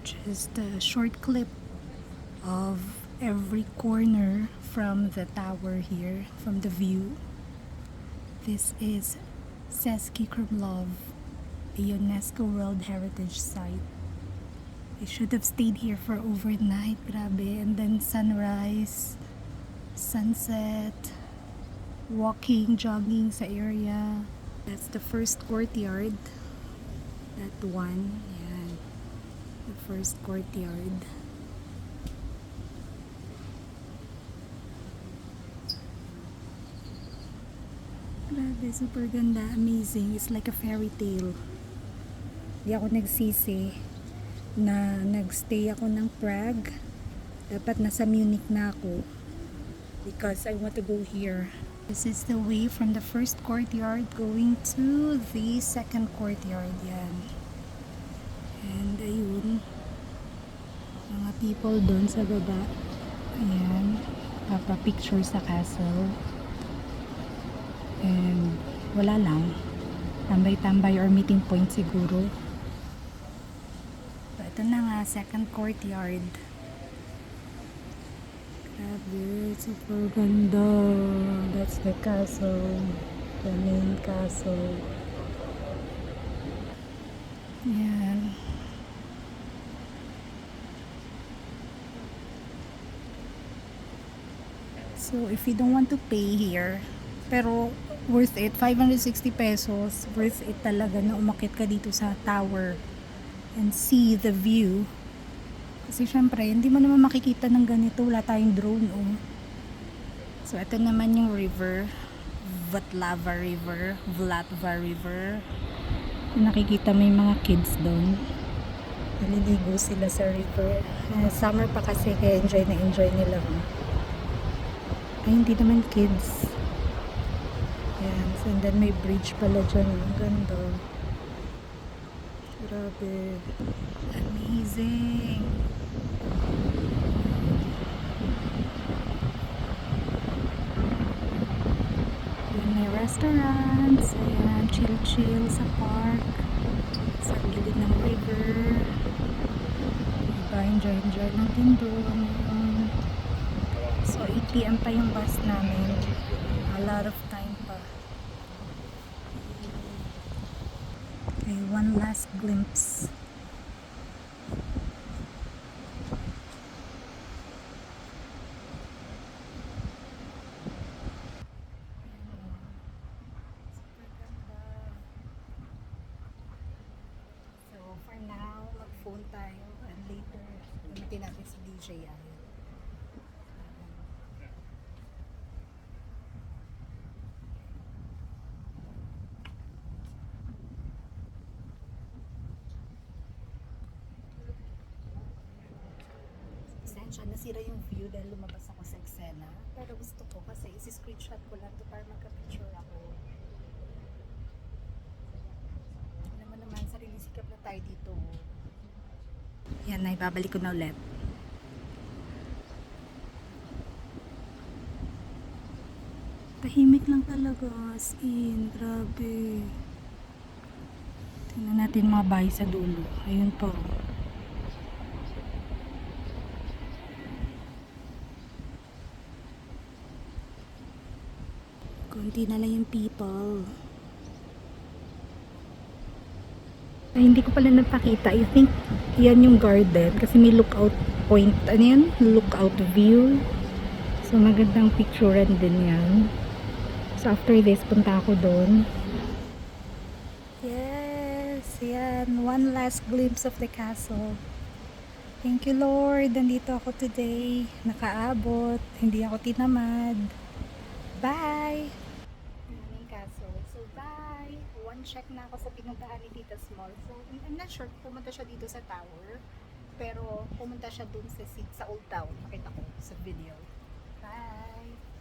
Just a short clip of every corner from the tower here, from the view. This is Český Krumlov, a UNESCO World Heritage Site. I should have stayed here for overnight, grabe. And then sunrise, sunset, walking, jogging sa area. That's the first courtyard. That one, yan. The first courtyard. Grabe, super ganda, amazing. It's like a fairy tale. Di ako nagsisi na nagstay ako ng Prague. Dapat nasa Munich na ako because I want to go here. This is the way from the first courtyard going to the second courtyard. Yan. And ayun, mga people doon sa baba. Ayan, papa-picture sa castle. And wala lang, tambay-tambay or meeting point siguro. So, ito na nga, second courtyard. Grabe, super ganda. That's the castle, the main castle. Yan. So if you don't want to pay here, pero worth it, 560 pesos, worth it talaga na umakyat ka dito sa tower and see the view. Kasi syempre, hindi mo naman makikita ng ganito, wala tayong drone, oh. So ito naman yung river, Vltava River, Vltava River. Kung nakikita mo yung mga kids doon, naliligo sila sa river. Summer pa kasi, kaya enjoy na enjoy nila, oh. Ay, hindi naman kids. Yan. And then may bridge pala dyan. Ang ganda. Grabe. Amazing. Yan, may restaurants. Ayan, chill-chill sa park. Sa gilid ng river. Diba, enjoy natin doon. So, 8 PM pa yung bus namin. A lot of time pa. Okay, one last glimpse. So, for now, mag-phone tayo and later, gamitin natin si DJI. Pasensya, nasira yung view dahil lumabas ako sa eksena. Pero gusto ko kasi isi-screenshot ko lang to para magka-picture ako. Alam mo naman, sarili sikap na tayo dito. Yan, ay babalik ko na ulit. Tahimik lang talaga, as in, grabe. Tingnan natin mga bahay sa dulo. Ayun po. Kunti na lang yung people. Ay, hindi ko pala napakita. I think yan yung garden kasi may lookout point. Ano yan? Lookout view. So magandang picturean din yan. So after this, punta ako doon. Yes, yan. One last glimpse of the castle. Thank you, Lord. Nandito ako today. Nakaabot. Hindi ako tinamad. Bye! Yung castle. So, bye! One check na ako sa pinuntahan ni Tita Small. So, I'm not sure kung pumunta siya dito sa tower. Pero, pumunta siya dun sa Old Town. Nakita ko sa video. Bye!